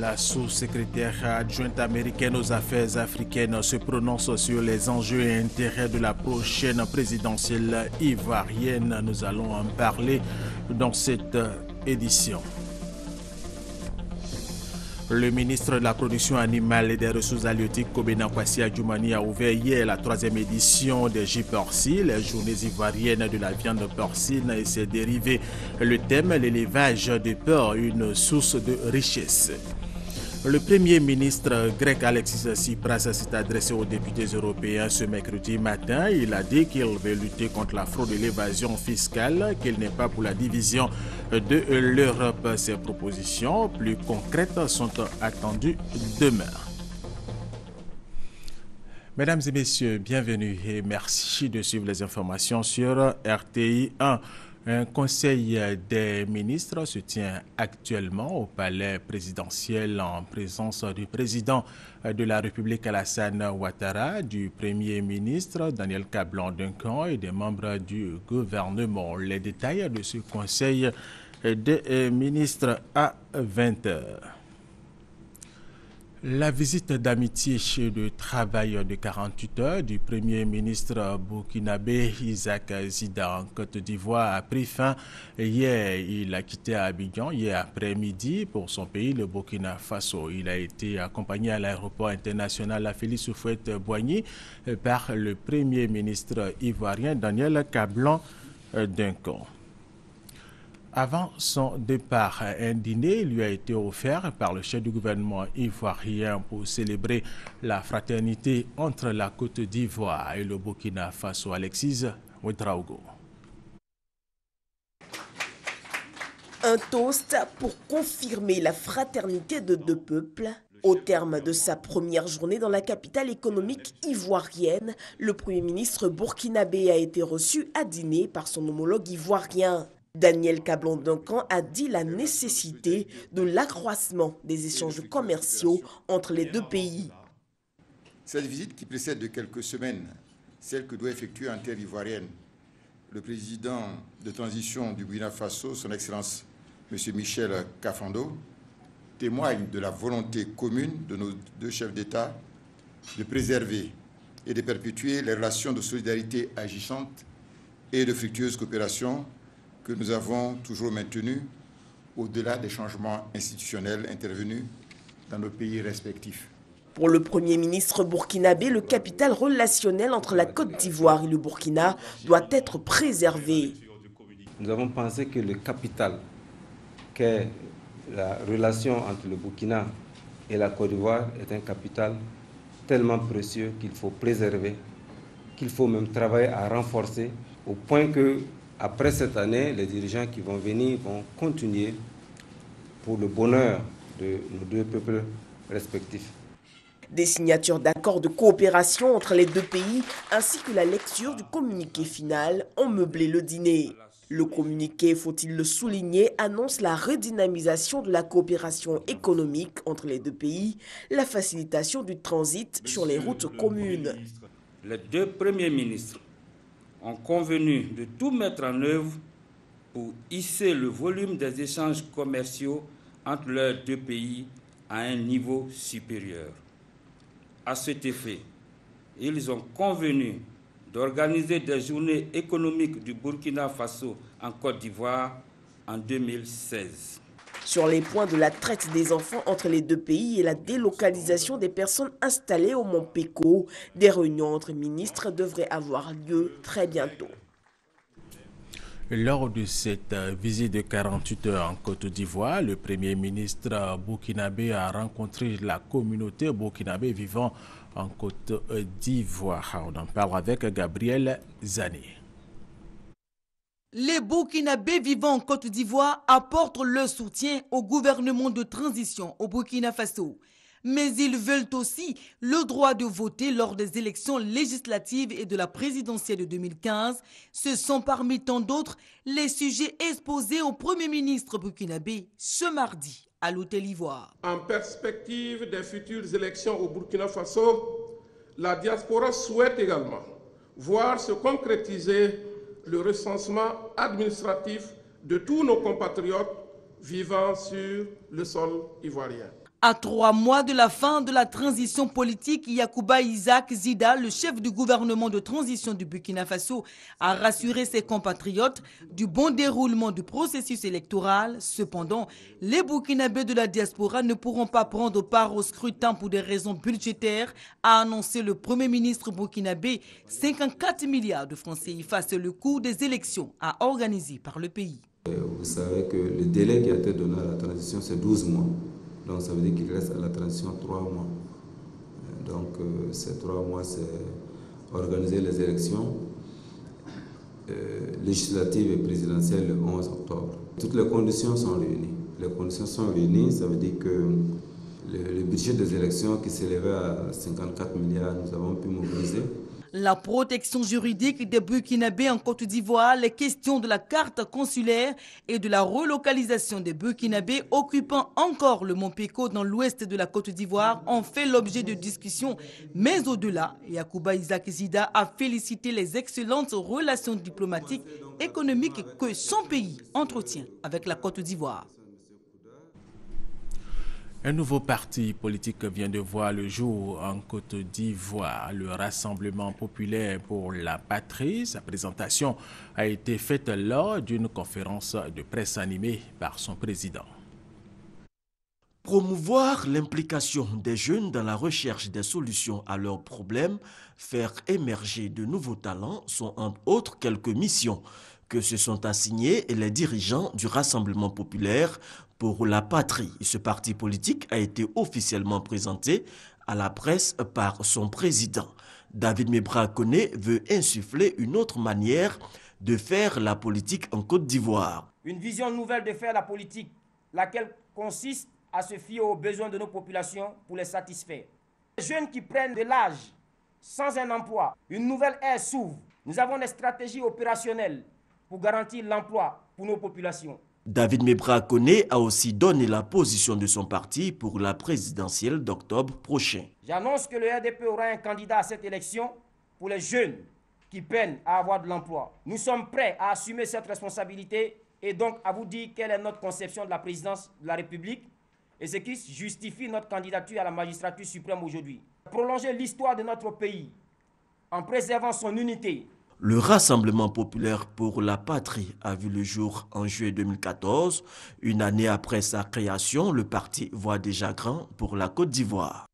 la sous-secrétaire adjointe américaine aux affaires africaines, se prononce sur les enjeux et intérêts de la prochaine présidentielle ivoirienne. Nous allons en parler dans cette édition. Le ministre de la Production animale et des Ressources halieutiques, Kobena Kwasi Adjoumani, a ouvert hier la 3e édition des J-Porci, les journées ivoiriennes de la viande porcine et ses dérivés. Le thème, l'élevage de porc, une source de richesse. Le Premier ministre grec Alexis Tsipras s'est adressé aux députés européens ce mercredi matin. Il a dit qu'il veut lutter contre la fraude et l'évasion fiscale, qu'il n'est pas pour la division de l'Europe. Ces propositions plus concrètes sont attendues demain. Mesdames et messieurs, bienvenue et merci de suivre les informations sur RTI 1. Un conseil des ministres se tient actuellement au palais présidentiel en présence du président de la République Alassane Ouattara, du Premier ministre Daniel Kablan-Duncan et des membres du gouvernement. Les détails de ce conseil des ministres à 20h. La visite d'amitié et de travail de 48 heures du Premier ministre burkinabé Isaac Zida en Côte d'Ivoire a pris fin hier. Il a quitté Abidjan hier après-midi pour son pays, le Burkina Faso. Il a été accompagné à l'aéroport international Félix Houphouët-Boigny par le Premier ministre ivoirien Daniel Kablan-Duncan. Avant son départ, un dîner lui a été offert par le chef du gouvernement ivoirien pour célébrer la fraternité entre la Côte d'Ivoire et le Burkina Faso. Alexis Ouedraogo. Un toast pour confirmer la fraternité de deux peuples. Au terme de sa première journée dans la capitale économique ivoirienne, le Premier ministre burkinabé a été reçu à dîner par son homologue ivoirien. Daniel Kablan-Duncan a dit la nécessité de l'accroissement des échanges commerciaux entre les deux pays. Cette visite qui précède de quelques semaines celle que doit effectuer en terre ivoirienne le président de transition du Burkina Faso, son Excellence M. Michel Kafando, témoigne de la volonté commune de nos deux chefs d'État de préserver et de perpétuer les relations de solidarité agissantes et de fructueuse coopération que nous avons toujours maintenu au-delà des changements institutionnels intervenus dans nos pays respectifs. Pour le Premier ministre burkinabé, le capital relationnel entre la Côte d'Ivoire et le Burkina doit être préservé. Nous avons pensé que le capital qu'est la relation entre le Burkina et la Côte d'Ivoire est un capital tellement précieux qu'il faut préserver, qu'il faut même travailler à renforcer au point que après cette année, les dirigeants qui vont venir vont continuer pour le bonheur de nos deux peuples respectifs. Des signatures d'accords de coopération entre les deux pays ainsi que la lecture du communiqué final ont meublé le dîner. Le communiqué, faut-il le souligner, annonce la redynamisation de la coopération économique entre les deux pays, la facilitation du transit sur les routes communes. Les deux premiers ministres ont convenu de tout mettre en œuvre pour hisser le volume des échanges commerciaux entre leurs deux pays à un niveau supérieur. À cet effet, ils ont convenu d'organiser des journées économiques du Burkina Faso en Côte d'Ivoire en 2016. Sur les points de la traite des enfants entre les deux pays et la délocalisation des personnes installées au Mont Péko, des réunions entre ministres devraient avoir lieu très bientôt. Lors de cette visite de 48 heures en Côte d'Ivoire, le Premier ministre burkinabé a rencontré la communauté burkinabé vivant en Côte d'Ivoire. On en parle avec Gabriel Zané. Les Burkinabés vivant en Côte d'Ivoire apportent leur soutien au gouvernement de transition au Burkina Faso. Mais ils veulent aussi le droit de voter lors des élections législatives et de la présidentielle de 2015. Ce sont parmi tant d'autres les sujets exposés au Premier ministre burkinabé ce mardi à l'Hôtel Ivoire. En perspective des futures élections au Burkina Faso, la diaspora souhaite également voir se concrétiser le recensement administratif de tous nos compatriotes vivant sur le sol ivoirien. À 3 mois de la fin de la transition politique, Yacouba Isaac Zida, le chef du gouvernement de transition du Burkina Faso, a rassuré ses compatriotes du bon déroulement du processus électoral. Cependant, les Burkinabés de la diaspora ne pourront pas prendre part au scrutin pour des raisons budgétaires, a annoncé le Premier ministre burkinabé. 54 milliards de francs CFA, c'est le coût des élections à organiser par le pays. Vous savez que le délai qui a été donné à la transition, c'est 12 mois. Donc ça veut dire qu'il reste à la transition 3 mois. Donc ces 3 mois, c'est organiser les élections législatives et présidentielles le 11 octobre. Toutes les conditions sont réunies. Les conditions sont réunies, ça veut dire que le budget des élections qui s'élevait à 54 milliards, nous avons pu mobiliser. La protection juridique des Burkinabés en Côte d'Ivoire, les questions de la carte consulaire et de la relocalisation des Burkinabés occupant encore le Mont Péko dans l'ouest de la Côte d'Ivoire ont fait l'objet de discussions. Mais au-delà, Yacouba Isaac Zida a félicité les excellentes relations diplomatiques et économiques que son pays entretient avec la Côte d'Ivoire. Un nouveau parti politique vient de voir le jour en Côte d'Ivoire, le Rassemblement populaire pour la patrie. Sa présentation a été faite lors d'une conférence de presse animée par son président. Promouvoir l'implication des jeunes dans la recherche des solutions à leurs problèmes, faire émerger de nouveaux talents sont entre autres quelques missions que se sont assignées les dirigeants du Rassemblement populaire pour la patrie. Ce parti politique a été officiellement présenté à la presse par son président. David Mebra Koné veut insuffler une autre manière de faire la politique en Côte d'Ivoire. Une vision nouvelle de faire la politique, laquelle consiste à se fier aux besoins de nos populations pour les satisfaire. Les jeunes qui prennent de l'âge sans un emploi, une nouvelle ère s'ouvre. Nous avons des stratégies opérationnelles pour garantir l'emploi pour nos populations. David Mebra Koné a aussi donné la position de son parti pour la présidentielle d'octobre prochain. J'annonce que le RDP aura un candidat à cette élection pour les jeunes qui peinent à avoir de l'emploi. Nous sommes prêts à assumer cette responsabilité et donc à vous dire quelle est notre conception de la présidence de la République et ce qui justifie notre candidature à la magistrature suprême aujourd'hui. Prolonger l'histoire de notre pays en préservant son unité. Le Rassemblement populaire pour la patrie a vu le jour en juillet 2014. Une année après sa création, le parti voit déjà grand pour la Côte d'Ivoire.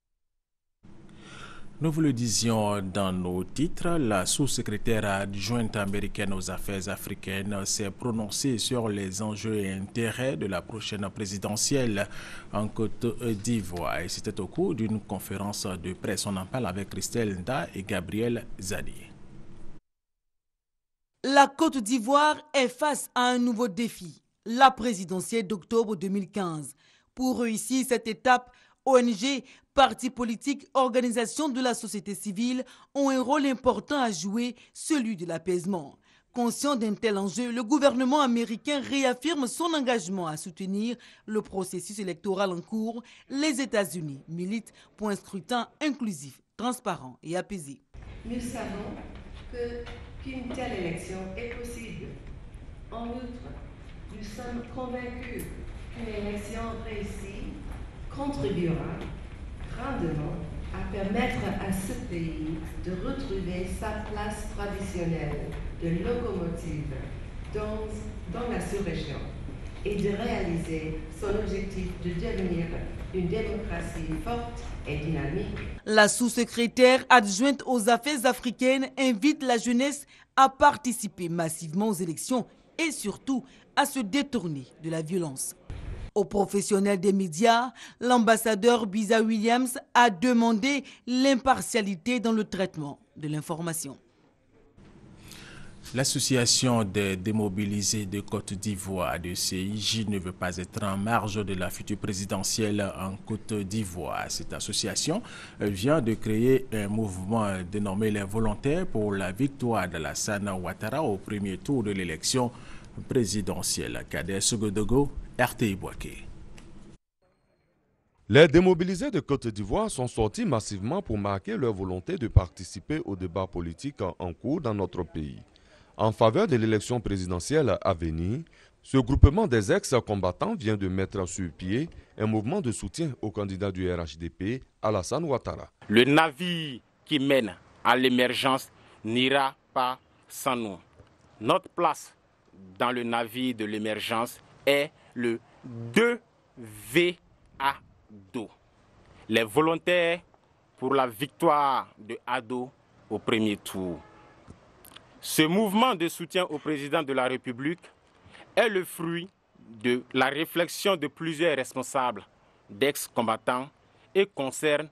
Nous vous le disions dans nos titres, la sous-secrétaire adjointe américaine aux affaires africaines s'est prononcée sur les enjeux et intérêts de la prochaine présidentielle en Côte d'Ivoire. Et c'était au cours d'une conférence de presse. On en parle avec Christelle Nda et Gabriel Zadi. La Côte d'Ivoire est face à un nouveau défi, la présidentielle d'octobre 2015. Pour réussir cette étape, ONG, partis politiques, organisations de la société civile ont un rôle important à jouer, celui de l'apaisement. Conscient d'un tel enjeu, le gouvernement américain réaffirme son engagement à soutenir le processus électoral en cours. Les États-Unis militent pour un scrutin inclusif, transparent et apaisé. Nous savons qu'une telle élection est possible. En outre, nous sommes convaincus qu'une élection réussie contribuera grandement à permettre à ce pays de retrouver sa place traditionnelle de locomotive dans la sous-région et de réaliser son objectif de devenir une démocratie forte et dynamique. La sous-secrétaire adjointe aux affaires africaines invite la jeunesse à participer massivement aux élections et surtout à se détourner de la violence. Aux professionnels des médias, l'ambassadeur Biza Williams a demandé l'impartialité dans le traitement de l'information. L'association des démobilisés de Côte d'Ivoire, de CIJ, ne veut pas être en marge de la future présidentielle en Côte d'Ivoire. Cette association vient de créer un mouvement dénommé les Volontaires pour la victoire d'Alassane Ouattara au premier tour de l'élection présidentielle. Kader Sogodogo, RTI Boaké. Les démobilisés de Côte d'Ivoire sont sortis massivement pour marquer leur volonté de participer au débat politique en cours dans notre pays. En faveur de l'élection présidentielle à venir, Ce groupement des ex-combattants vient de mettre sur pied un mouvement de soutien au candidat du RHDP, Alassane Ouattara. Le navire qui mène à l'émergence n'ira pas sans nous. Notre place dans le navire de l'émergence est le 2V ADO. Les volontaires pour la victoire de ADO au premier tour. Ce mouvement de soutien au président de la République est le fruit de la réflexion de plusieurs responsables d'ex-combattants et concerne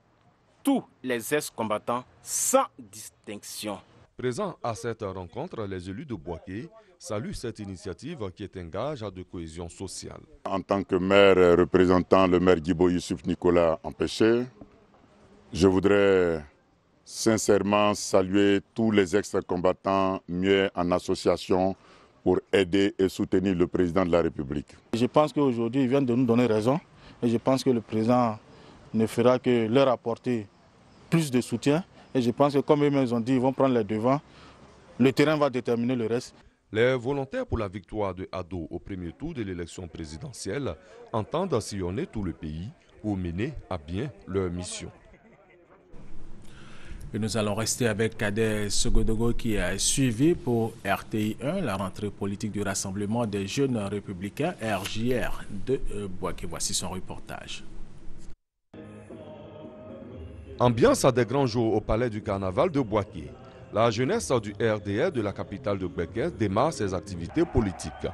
tous les ex-combattants sans distinction. Présents à cette rencontre, les élus de Bouaké saluent cette initiative qui est un gage de cohésion sociale. En tant que maire représentant le maire Djibo Youssouf Nicolas empêché, je voudrais sincèrement saluer tous les ex-combattants mieux en association pour aider et soutenir le président de la République. Je pense qu'aujourd'hui, ils viennent de nous donner raison et je pense que le président ne fera que leur apporter plus de soutien. Et je pense que comme eux-mêmes ont dit, ils vont prendre les devants. Le terrain va déterminer le reste. Les volontaires pour la victoire de ADO au premier tour de l'élection présidentielle entendent sillonner tout le pays pour mener à bien leur mission. Et nous allons rester avec Kader Sogodogo qui a suivi pour RTI 1 la rentrée politique du Rassemblement des Jeunes Républicains RJR de Bouaké. Voici son reportage. Ambiance à des grands jours au palais du carnaval de Bouaké. La jeunesse du RDR de la capitale de Bouaké démarre ses activités politiques.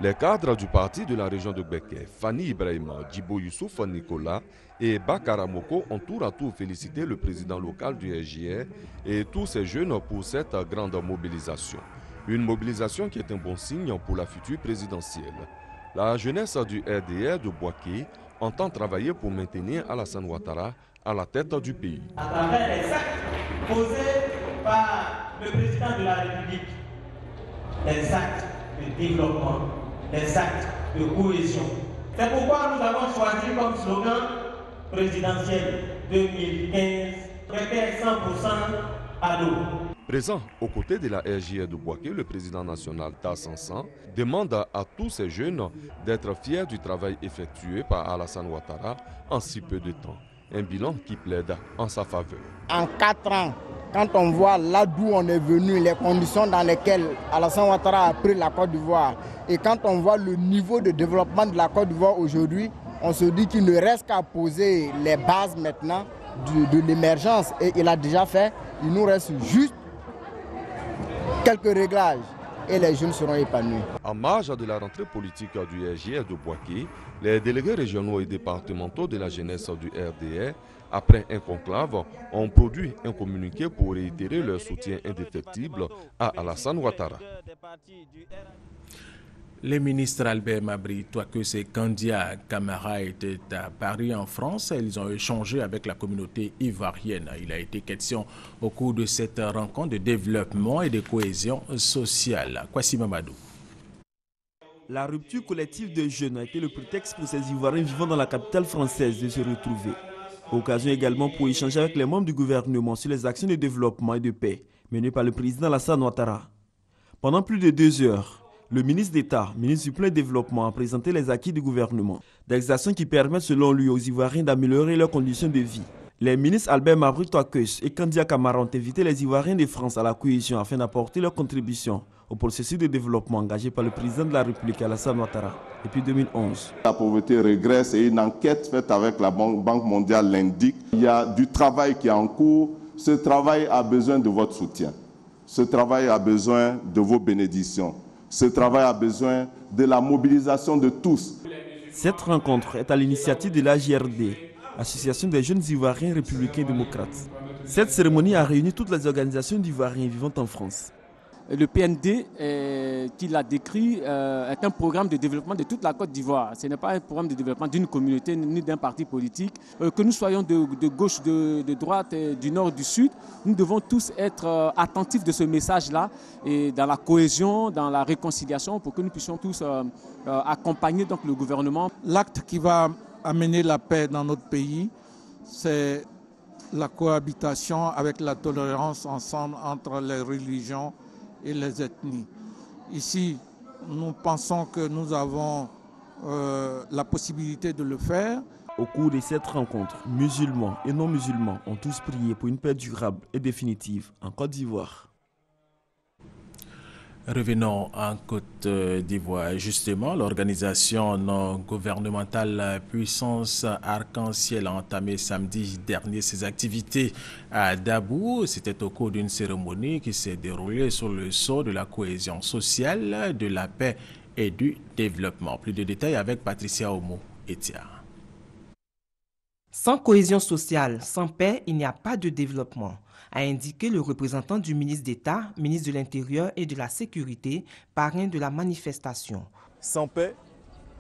Les cadres du parti de la région de Bouaké, Fanny Ibrahima, Djibo Youssouf Nicolas et Bakara Moko ont tour à tour félicité le président local du RJR et tous ces jeunes pour cette grande mobilisation. Une mobilisation qui est un bon signe pour la future présidentielle. La jeunesse du RDR de Bouaké entend travailler pour maintenir Alassane Ouattara à la tête du pays. À travers les actes posés par le président de la République, les actes de développement, les actes de cohésion. C'est pourquoi nous avons choisi comme slogan présidentiel 2015, préfère 100% à l'eau. Présent aux côtés de la RJR de Bouaké, le président national Tassansan demande à tous ces jeunes d'être fiers du travail effectué par Alassane Ouattara en si peu de temps. Un bilan qui plaide en sa faveur. En 4 ans, quand on voit là d'où on est venu, les conditions dans lesquelles Alassane Ouattara a pris la Côte d'Ivoire, et quand on voit le niveau de développement de la Côte d'Ivoire aujourd'hui, on se dit qu'il ne reste qu'à poser les bases maintenant de l'émergence. Et il a déjà fait, il nous reste juste quelques réglages et les jeunes seront épanouis. En marge de la rentrée politique du RJR de Bouaké, les délégués régionaux et départementaux de la jeunesse du RDR, après un conclave, ont produit un communiqué pour réitérer leur soutien indéfectible à Alassane Ouattara. Les ministres Albert Mabry, Touakeus et Kandia Camara étaient à Paris en France. Ils ont échangé avec la communauté ivoirienne. Il a été question au cours de cette rencontre de développement et de cohésion sociale. Kwasi Mamadou. La rupture collective des jeunes a été le prétexte pour ces Ivoiriens vivant dans la capitale française de se retrouver. Occasion également pour échanger avec les membres du gouvernement sur les actions de développement et de paix menées par le président Alassane Ouattara. Pendant plus de 2 heures, le ministre d'État, ministre du Plan de Développement, a présenté les acquis du gouvernement. Des actions qui permettent selon lui aux Ivoiriens d'améliorer leurs conditions de vie. Les ministres Albert Mabry Touakeus et Kandia Camara ont invité les Ivoiriens de France à la cohésion afin d'apporter leur contribution au processus de développement engagé par le président de la République Alassane Ouattara depuis 2011. La pauvreté régresse et une enquête faite avec la Banque mondiale l'indique. Il y a du travail qui est en cours. Ce travail a besoin de votre soutien. Ce travail a besoin de vos bénédictions. Ce travail a besoin de la mobilisation de tous. Cette rencontre est à l'initiative de l'AJRD, Association des jeunes Ivoiriens républicains démocrates. Cette cérémonie a réuni toutes les organisations d'Ivoiriens vivant en France. Le PND, qu'il a décrit, est un programme de développement de toute la Côte d'Ivoire. Ce n'est pas un programme de développement d'une communauté ni d'un parti politique. Que nous soyons de gauche, de droite, du nord, du sud, nous devons tous être attentifs de ce message-là et dans la cohésion, dans la réconciliation pour que nous puissions tous accompagner donc, le gouvernement. L'acte qui va amener la paix dans notre pays, c'est la cohabitation avec la tolérance ensemble entre les religions et les ethnies. Ici, nous pensons que nous avons la possibilité de le faire. Au cours de cette rencontre, musulmans et non-musulmans ont tous prié pour une paix durable et définitive en Côte d'Ivoire. Revenons en Côte d'Ivoire. Justement, l'organisation non gouvernementale Puissance Arc-en-Ciel a entamé samedi dernier ses activités à Dabou. C'était au cours d'une cérémonie qui s'est déroulée sur le sceau de la cohésion sociale, de la paix et du développement. Plus de détails avec Patricia Omo-Etia. Sans cohésion sociale, sans paix, il n'y a pas de développement, a indiqué le représentant du ministre d'État, ministre de l'Intérieur et de la Sécurité, parrain de la manifestation. Sans paix,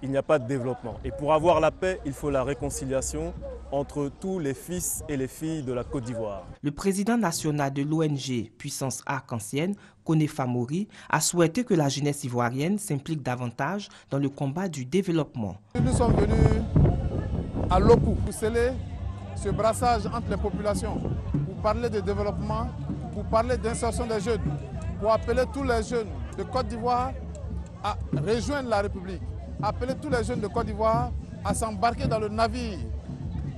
il n'y a pas de développement. Et pour avoir la paix, il faut la réconciliation entre tous les fils et les filles de la Côte d'Ivoire. Le président national de l'ONG Puissance Arc-en-Ciel, Koné Famori, a souhaité que la jeunesse ivoirienne s'implique davantage dans le combat du développement. Nous sommes venus à Lopou pour sceller ce brassage entre les populations, pour parler de développement, pour parler d'insertion des jeunes, pour appeler tous les jeunes de Côte d'Ivoire à rejoindre la République, appeler tous les jeunes de Côte d'Ivoire à s'embarquer dans le navire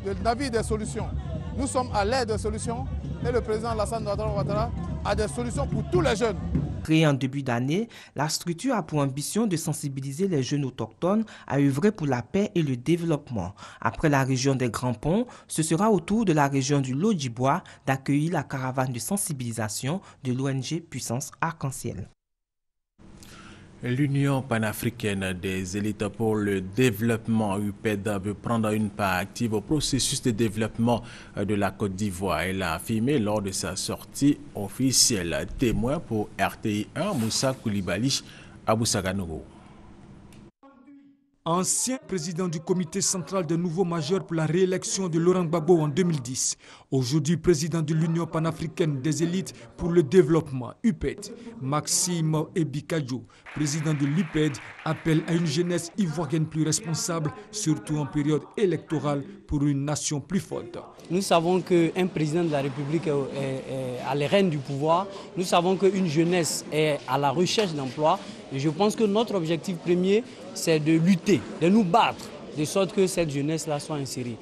des solutions. Nous sommes à l'ère des solutions et le président Alassane Ouattara a des solutions pour tous les jeunes. Créée en début d'année, la structure a pour ambition de sensibiliser les jeunes autochtones à œuvrer pour la paix et le développement. Après la région des Grands Ponts, ce sera au tour de la région du Lodjibois d'accueillir la caravane de sensibilisation de l'ONG Puissance Arc-en-Ciel. L'Union panafricaine des élites pour le développement UPED veut prendre une part active au processus de développement de la Côte d'Ivoire. Elle l'a affirmé lors de sa sortie officielle. Témoin pour RTI 1, Moussa Koulibaly, Abou Saganogo. Ancien président du comité central des nouveaux majeurs pour la réélection de Laurent Gbagbo en 2010, aujourd'hui président de l'Union panafricaine des élites pour le développement, UPED, Maxime Ebikadjo, président de l'UPED, appelle à une jeunesse ivoirienne plus responsable, surtout en période électorale, pour une nation plus forte. Nous savons qu'un président de la République est à les rênes du pouvoir. Nous savons qu'une jeunesse est à la recherche d'emploi. Et je pense que notre objectif premier, c'est de lutter, de nous battre, de sorte que cette jeunesse-là soit insérée.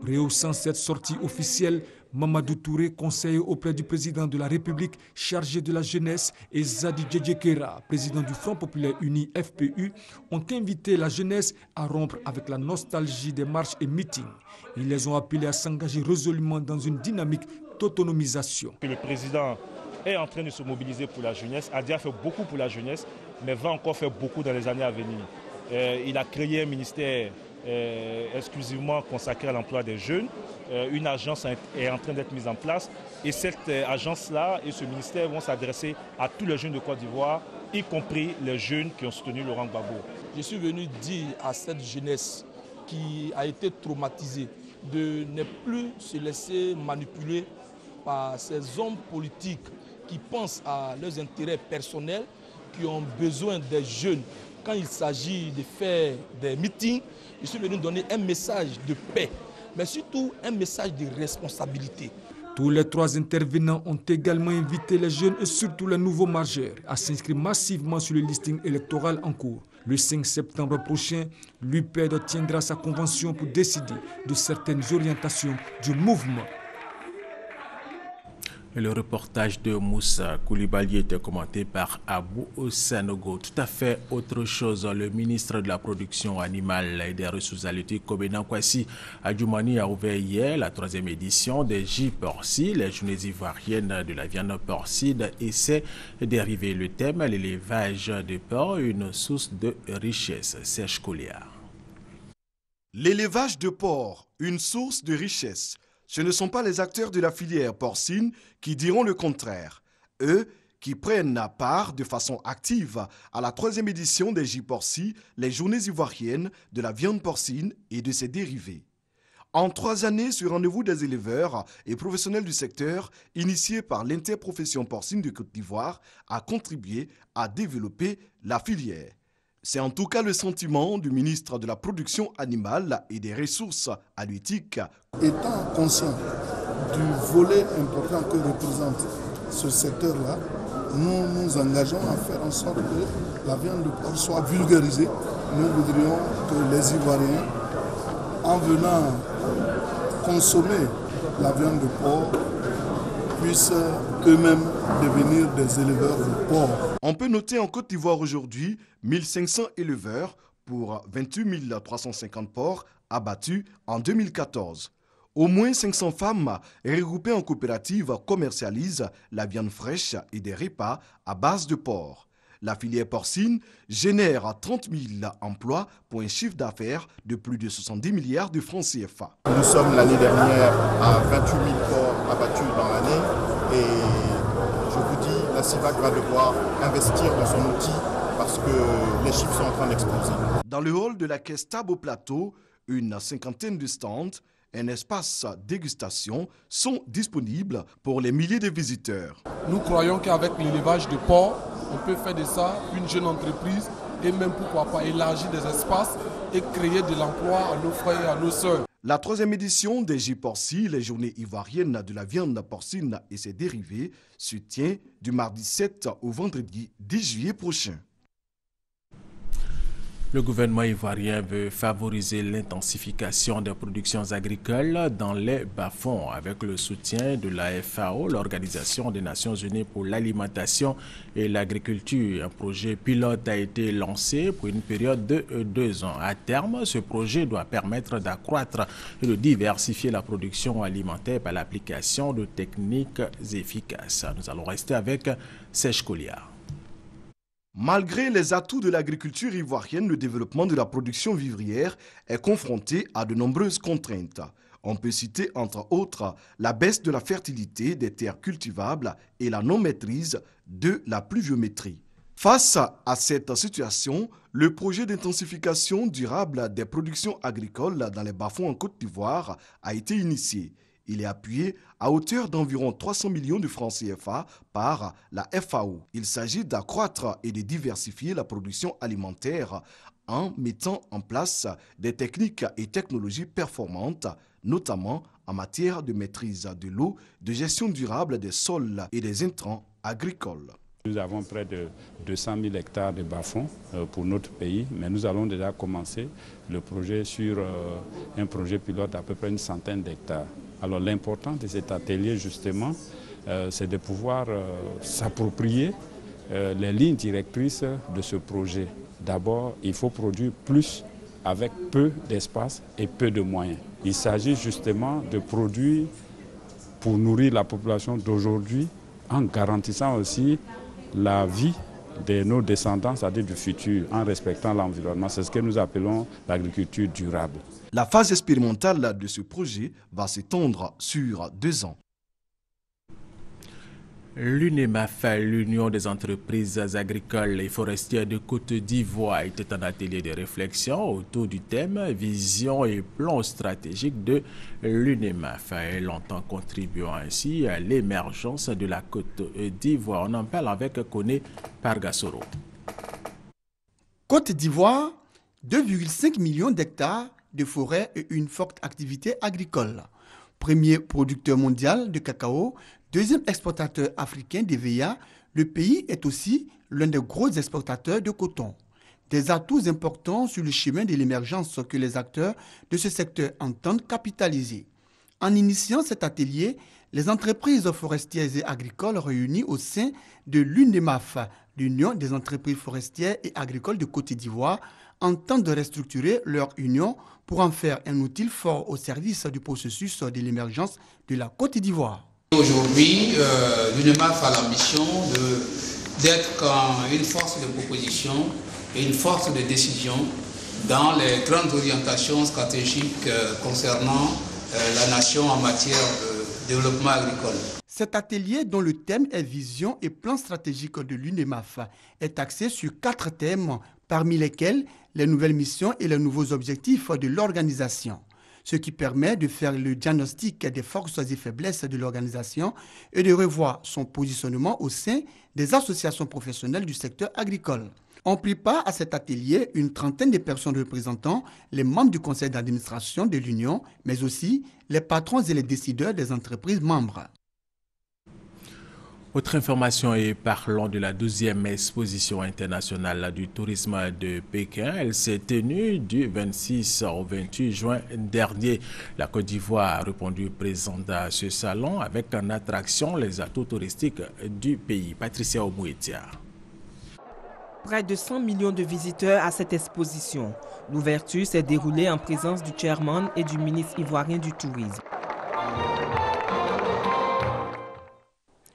Rehaussant cette sortie officielle, Mamadou Touré, conseiller auprès du président de la République chargé de la jeunesse, et Zadi Djedjekera, président du Front populaire uni FPU, ont invité la jeunesse à rompre avec la nostalgie des marches et meetings. Ils les ont appelés à s'engager résolument dans une dynamique d'autonomisation. Le président est en train de se mobiliser pour la jeunesse, a déjà fait beaucoup pour la jeunesse, mais va encore faire beaucoup dans les années à venir. Il a créé un ministère exclusivement consacré à l'emploi des jeunes. Une agence est en train d'être mise en place et cette agence-là et ce ministère vont s'adresser à tous les jeunes de Côte d'Ivoire, y compris les jeunes qui ont soutenu Laurent Gbagbo. Je suis venu dire à cette jeunesse qui a été traumatisée de ne plus se laisser manipuler par ces hommes politiques qui pensent à leurs intérêts personnels, qui ont besoin des jeunes. Quand il s'agit de faire des meetings, je suis venu donner un message de paix, mais surtout un message de responsabilité. Tous les trois intervenants ont également invité les jeunes et surtout les nouveaux majeurs à s'inscrire massivement sur le listing électoral en cours. Le 5 septembre prochain, l'UPED tiendra sa convention pour décider de certaines orientations du mouvement. Le reportage de Moussa Koulibaly était commenté par Abou Sanogo. Tout à fait autre chose, le ministre de la Production animale et des ressources halieutiques, Kobena Kwasi Adjoumani, a ouvert hier la 3e édition des J-Porci, les journées ivoiriennes de la viande porcine et ses dérivés. Le thème, l'élevage de porc, une source de richesse. Serge Colliard. L'élevage de porc, une source de richesse. Ce ne sont pas les acteurs de la filière porcine qui diront le contraire. Eux qui prennent part de façon active à la 3e édition des J-Porci, les journées ivoiriennes de la viande porcine et de ses dérivés. En 3 années, ce rendez-vous des éleveurs et professionnels du secteur, initié par l'interprofession porcine de Côte d'Ivoire, a contribué à développer la filière. C'est en tout cas le sentiment du ministre de la Production animale et des ressources halieutiques. Étant conscient du volet important que représente ce secteur-là, nous nous engageons à faire en sorte que la viande de porc soit vulgarisée. Nous voudrions que les Ivoiriens, en venant consommer la viande de porc, puissent eux-mêmes devenir des éleveurs de porc. On peut noter en Côte d'Ivoire aujourd'hui 1500 éleveurs pour 28 350 porcs abattus en 2014. Au moins 500 femmes regroupées en coopérative commercialisent la viande fraîche et des repas à base de porc. La filière porcine génère 30 000 emplois pour un chiffre d'affaires de plus de 70 milliards de francs CFA. Nous sommes l'année dernière à 28 000 porcs abattus dans l'année et je vous dis, la CIVAC va devoir investir dans son outil parce que les chiffres sont en train d'exploser. Dans le hall de la caisse Tabo Plateau, une cinquantaine de stands, un espace dégustation sont disponibles pour les milliers de visiteurs. Nous croyons qu'avec l'élevage de porc, on peut faire de ça une jeune entreprise et même pourquoi pas élargir des espaces et créer de l'emploi à nos frères et à nos sœurs. La 3e édition des J-Porci, les journées ivoiriennes de la viande porcine et ses dérivés, se tient du mardi 7 au vendredi 10 juillet prochain. Le gouvernement ivoirien veut favoriser l'intensification des productions agricoles dans les bas-fonds avec le soutien de la FAO, l'Organisation des Nations Unies pour l'alimentation et l'agriculture. Un projet pilote a été lancé pour une période de 2 ans. À terme, ce projet doit permettre d'accroître et de diversifier la production alimentaire par l'application de techniques efficaces. Nous allons rester avec Serge Colliard. Malgré les atouts de l'agriculture ivoirienne, le développement de la production vivrière est confronté à de nombreuses contraintes. On peut citer entre autres la baisse de la fertilité des terres cultivables et la non-maîtrise de la pluviométrie. Face à cette situation, le projet d'intensification durable des productions agricoles dans les bas-fonds en Côte d'Ivoire a été initié. Il est appuyé à hauteur d'environ 300 millions de francs CFA par la FAO. Il s'agit d'accroître et de diversifier la production alimentaire en mettant en place des techniques et technologies performantes, notamment en matière de maîtrise de l'eau, de gestion durable des sols et des intrants agricoles. Nous avons près de 200 000 hectares de bas-fonds pour notre pays, mais nous allons déjà commencer le projet sur un projet pilote d'à peu près une centaine d'hectares. Alors l'important de cet atelier justement, c'est de pouvoir s'approprier les lignes directrices de ce projet. D'abord, il faut produire plus avec peu d'espace et peu de moyens. Il s'agit justement de produire pour nourrir la population d'aujourd'hui en garantissant aussi la vie de nos descendants, c'est-à-dire du futur, en respectant l'environnement. C'est ce que nous appelons l'agriculture durable. La phase expérimentale de ce projet va s'étendre sur 2 ans. L'UNEMAF, l'Union des entreprises agricoles et forestières de Côte d'Ivoire, était un atelier de réflexion autour du thème « Vision et plan stratégique de l'UNEMAF ». Elle entend contribuer ainsi à l'émergence de la Côte d'Ivoire. On en parle avec Koné Pargasoro. Côte d'Ivoire, 2,5 millions d'hectares de forêts et une forte activité agricole. Premier producteur mondial de cacao, deuxième exportateur africain d'EVA, le pays est aussi l'un des gros exportateurs de coton. Des atouts importants sur le chemin de l'émergence que les acteurs de ce secteur entendent capitaliser. En initiant cet atelier, les entreprises forestières et agricoles réunies au sein de l'UNEMAF, l'Union des entreprises forestières et agricoles de Côte d'Ivoire, entendent restructurer leur union pour en faire un outil fort au service du processus de l'émergence de la Côte d'Ivoire. Aujourd'hui, l'UNEMAF a la mission d'être une force de proposition et une force de décision dans les grandes orientations stratégiques concernant la nation en matière de développement agricole. Cet atelier, dont le thème est Vision et plan stratégique de l'UNEMAF, est axé sur 4 thèmes, parmi lesquels les nouvelles missions et les nouveaux objectifs de l'organisation, ce qui permet de faire le diagnostic des forces et faiblesses de l'organisation et de revoir son positionnement au sein des associations professionnelles du secteur agricole. On prit part à cet atelier une trentaine de personnes représentant les membres du conseil d'administration de l'Union, mais aussi les patrons et les décideurs des entreprises membres. Autre information et parlons de la 12e exposition internationale du tourisme de Pékin. Elle s'est tenue du 26 au 28 juin dernier. La Côte d'Ivoire a répondu présente à ce salon avec en attraction les atouts touristiques du pays. Patricia Omouetia. Près de 100 millions de visiteurs à cette exposition. L'ouverture s'est déroulée en présence du chairman et du ministre ivoirien du tourisme.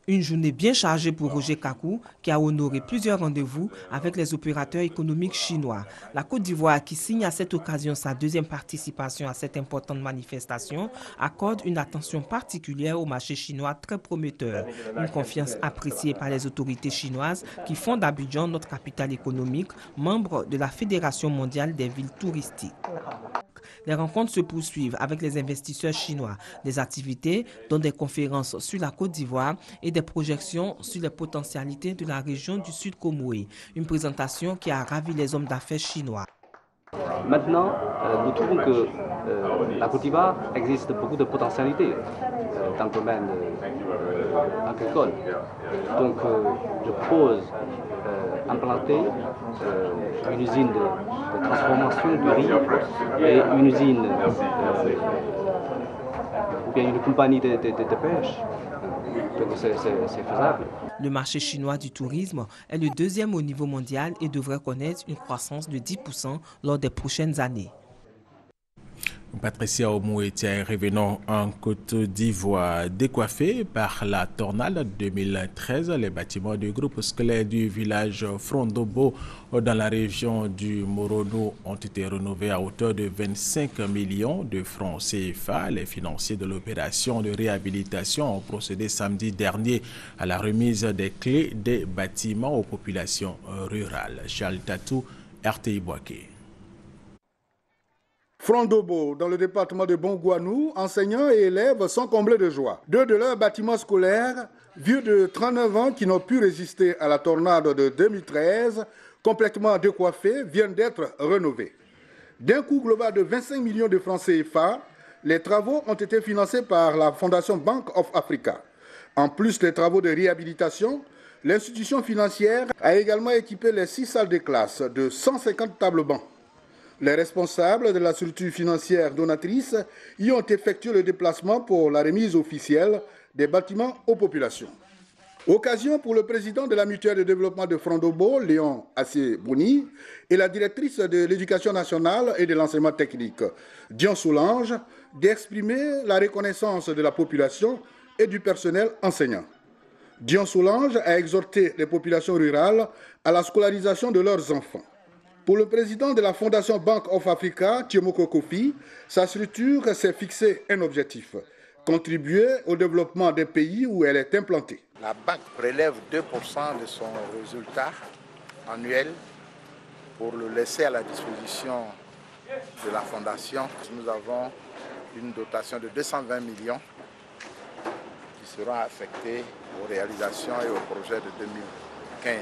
Une journée bien chargée pour Roger Kakou, qui a honoré plusieurs rendez-vous avec les opérateurs économiques chinois. La Côte d'Ivoire, qui signe à cette occasion sa deuxième participation à cette importante manifestation, accorde une attention particulière au marché chinois très prometteur. Une confiance appréciée par les autorités chinoises qui font d'Abidjan notre capitale économique, membre de la Fédération mondiale des villes touristiques. Les rencontres se poursuivent avec les investisseurs chinois, des activités dont des conférences sur la Côte d'Ivoire et des projections sur les potentialités de la région du Sud Comoé. Une présentation qui a ravi les hommes d'affaires chinois. Maintenant, nous trouvons que la Côte d'Ivoire existe beaucoup de potentialités dans le domaine agricole. Donc, je propose implanter une usine de transformation du riz et une usine ou bien une compagnie de pêche. Donc c'est faisable. Le marché chinois du tourisme est le deuxième au niveau mondial et devrait connaître une croissance de 10% lors des prochaines années. Patricia Omouetia, revenons en Côte d'Ivoire. Décoiffés par la tornade 2013, les bâtiments du groupe scolaire du village Frondobo dans la région du Morono ont été rénovés à hauteur de 25 millions de francs CFA. Les financiers de l'opération de réhabilitation ont procédé samedi dernier à la remise des clés des bâtiments aux populations rurales. Charles Tatou, RTI Boaké. Frondobo, dans le département de Bongouanou, enseignants et élèves sont comblés de joie. Deux de leurs bâtiments scolaires, vieux de 39 ans qui n'ont pu résister à la tornade de 2013, complètement décoiffés, viennent d'être rénovés. D'un coût global de 25 millions de francs CFA, les travaux ont été financés par la Fondation Bank of Africa. En plus des travaux de réhabilitation, l'institution financière a également équipé les 6 salles de classe de 150 tables bancs. Les responsables de la structure financière donatrice y ont effectué le déplacement pour la remise officielle des bâtiments aux populations. Occasion pour le président de la mutuelle de développement de Frondobo, Léon Assé-Bouni, et la directrice de l'éducation nationale et de l'enseignement technique, Dion Soulange, d'exprimer la reconnaissance de la population et du personnel enseignant. Dion Soulange a exhorté les populations rurales à la scolarisation de leurs enfants. Pour le président de la Fondation Bank of Africa, Thiemoko Kofi, sa structure s'est fixé un objectif, contribuer au développement des pays où elle est implantée. La banque prélève 2% de son résultat annuel pour le laisser à la disposition de la Fondation. Nous avons une dotation de 220 millions qui seront affectés aux réalisations et aux projets de 2015.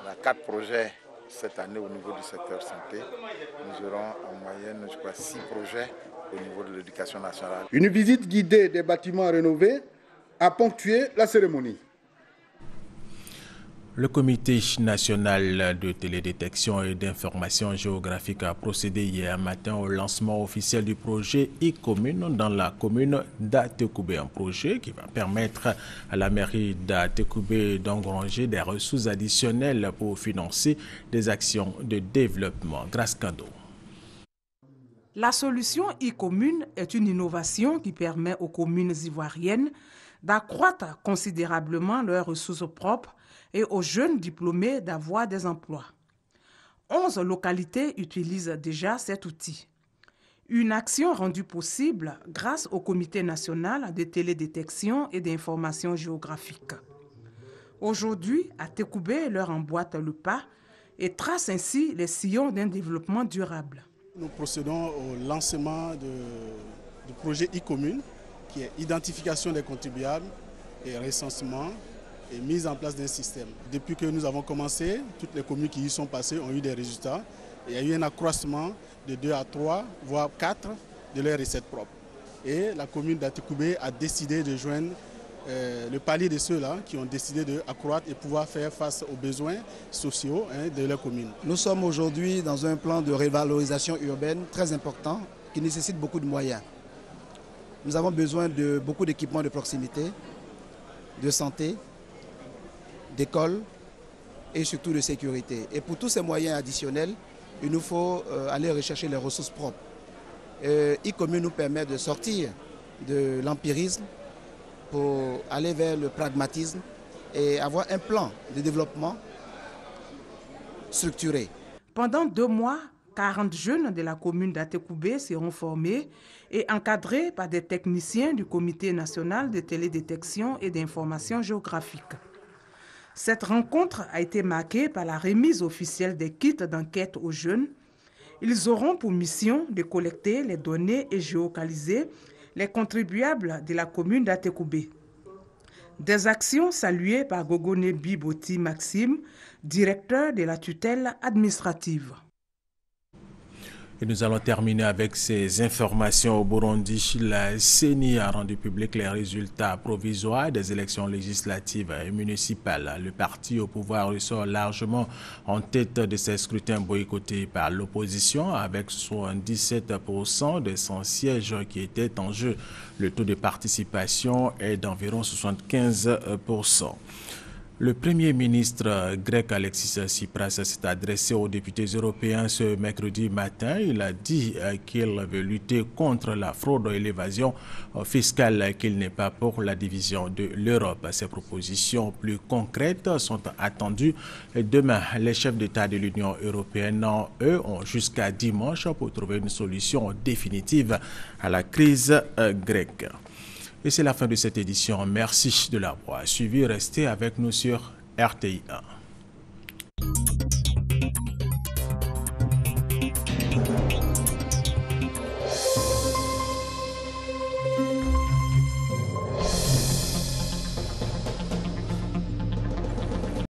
On a 4 projets cette année au niveau du secteur santé. Nous aurons en moyenne, je crois, 6 projets au niveau de l'éducation nationale. Une visite guidée des bâtiments rénovés a ponctué la cérémonie. Le Comité national de télédétection et d'information géographique a procédé hier matin au lancement officiel du projet e-commune dans la commune d'Atekoubé. Un projet qui va permettre à la mairie d'Atekoubé d'engranger des ressources additionnelles pour financer des actions de développement. Grâce Kando. La solution e-commune est une innovation qui permet aux communes ivoiriennes d'accroître considérablement leurs ressources propres et aux jeunes diplômés d'avoir des emplois. 11 localités utilisent déjà cet outil. Une action rendue possible grâce au Comité national de télédétection et d'information géographique. Aujourd'hui, Atekoubé leur emboîte le pas et trace ainsi les sillons d'un développement durable. Nous procédons au lancement du projet e-commune qui est identification des contribuables et recensement et mise en place d'un système. Depuis que nous avons commencé, toutes les communes qui y sont passées ont eu des résultats. Il y a eu un accroissement de 2 à 3, voire 4 de leurs recettes propres. Et la commune d'Atekoubé a décidé de joindre le palier de ceux-là qui ont décidé d'accroître et pouvoir faire face aux besoins sociaux de leur commune. Nous sommes aujourd'hui dans un plan de revalorisation urbaine très important qui nécessite beaucoup de moyens. Nous avons besoin de beaucoup d'équipements de proximité, de santé, d'écoles et surtout de sécurité. Et pour tous ces moyens additionnels, il nous faut aller rechercher les ressources propres. e-commune nous permet de sortir de l'empirisme pour aller vers le pragmatisme et avoir un plan de développement structuré. Pendant 2 mois, 40 jeunes de la commune d'Atekoubé seront formés et encadrés par des techniciens du Comité national de télédétection et d'information géographique. Cette rencontre a été marquée par la remise officielle des kits d'enquête aux jeunes. Ils auront pour mission de collecter les données et géolocaliser les contribuables de la commune d'Atekoubé. Des actions saluées par Gogone Biboti Maxime, directeur de la tutelle administrative. Et nous allons terminer avec ces informations au Burundi. La CENI a rendu public les résultats provisoires des élections législatives et municipales. Le parti au pouvoir ressort largement en tête de ces scrutins boycottés par l'opposition avec 77% de son siège qui était en jeu. Le taux de participation est d'environ 75%. Le Premier ministre grec Alexis Tsipras s'est adressé aux députés européens ce mercredi matin. Il a dit qu'il veut lutter contre la fraude et l'évasion fiscale, qu'il n'est pas pour la division de l'Europe. Ces propositions plus concrètes sont attendues demain. Les chefs d'État de l'Union européenne, eux, ont jusqu'à dimanche pour trouver une solution définitive à la crise grecque. Et c'est la fin de cette édition. Merci de l'avoir suivi. Restez avec nous sur RTI 1.